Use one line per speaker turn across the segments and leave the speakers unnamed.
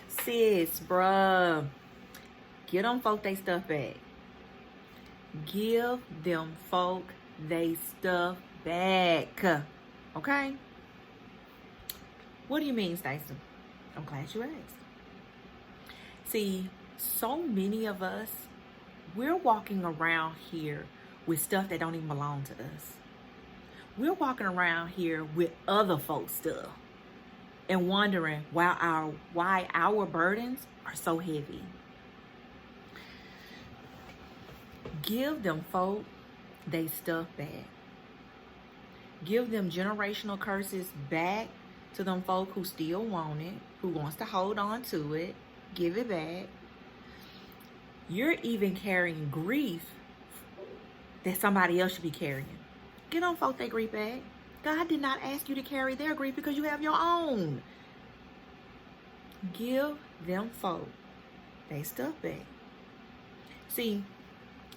Sis, bruh, give them folk they stuff back. Give them folk they stuff back. Okay? What do you mean, Stacey? I'm glad you asked. See, so many of us, we're walking around here with stuff that don't even belong to us. We're walking around here with other folks' stuff and wondering why our burdens are so heavy. Give them folk they stuff back. Give them generational curses back to them folk who still want it, who wants to hold on to it. Give it back. You're even carrying grief that somebody else should be carrying. Get on folk they grief back. God did not ask you to carry their grief because you have your own. Give them folk they stuff back. See,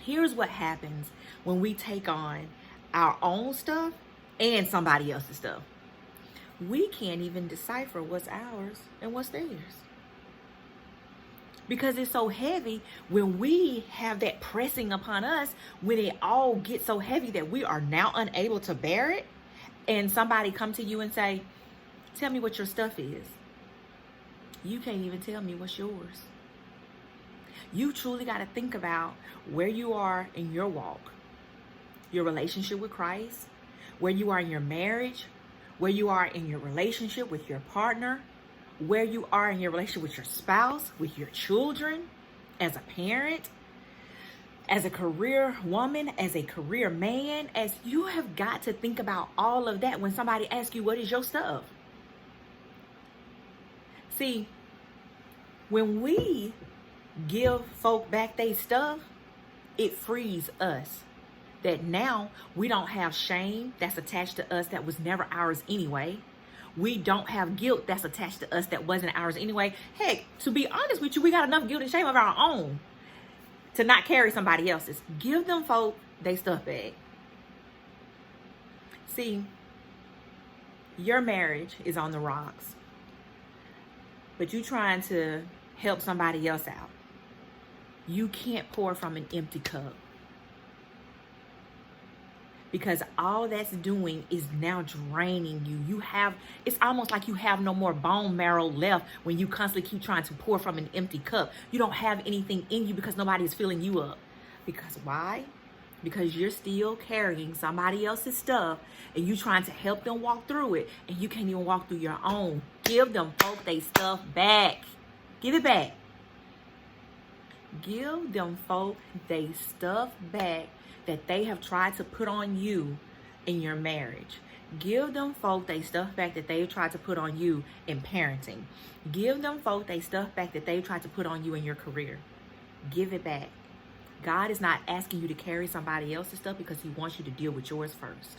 here's what happens when we take on our own stuff and somebody else's stuff. We can't even decipher what's ours and what's theirs. Because it's so heavy, when we have that pressing upon us, when it all gets so heavy that we are now unable to bear it, and somebody come to you and say, tell me what your stuff is. You can't even tell me what's yours. You truly got to think about where you are in your walk, your relationship with Christ, where you are in your marriage, where you are in your relationship with your partner, where you are in your relationship with your spouse, with your children, as a parent, as a career woman, as a career man. As you have got to think about all of that when somebody asks you, what is your stuff? See, when we give folk back their stuff, it frees us. That now we don't have shame that's attached to us that was never ours anyway. We don't have guilt that's attached to us that wasn't ours anyway. Heck, to be honest with you, we got enough guilt and shame of our own to not carry somebody else's. Give them folk they stuff back. See, your marriage is on the rocks, but you trying to help somebody else out. You can't pour from an empty cup. Because all that's doing is now draining you. It's almost like you have no more bone marrow left when you constantly keep trying to pour from an empty cup. You don't have anything in you because nobody is filling you up. Because why? Because you're still carrying somebody else's stuff and you trying to help them walk through it, and you can't even walk through your own. Give them folk they stuff back. Give it back. Give them folk they stuff back that they have tried to put on you in your marriage. Give them folk they stuff back that they've tried to put on you in parenting. Give them folk they stuff back that they've tried to put on you in your career. Give it back. God is not asking you to carry somebody else's stuff because he wants you to deal with yours first.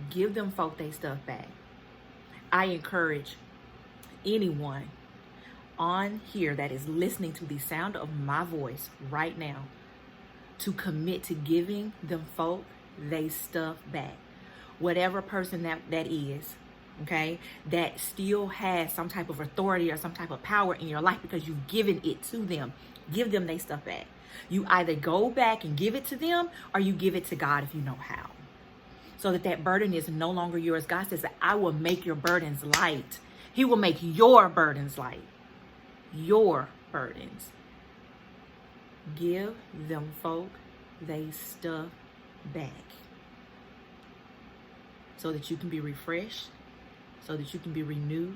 Give them folk they stuff back. I encourage anyone on here that is listening to the sound of my voice right now to commit to giving them folk they stuff back. Whatever person that is, okay, that still has some type of authority or some type of power in your life because you've given it to them. Give them they stuff back. You either go back and give it to them, or you give it to God if you know how. So that burden is no longer yours. God says that I will make your burdens light. He will make your burdens light. Your burdens. Give them folk they stuff back. So that you can be refreshed. So that you can be renewed.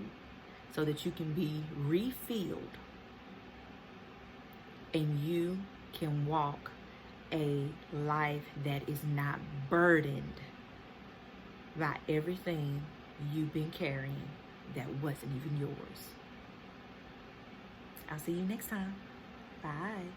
So that you can be refilled. And you can walk a life that is not burdened by everything you've been carrying that wasn't even yours. I'll see you next time. Bye.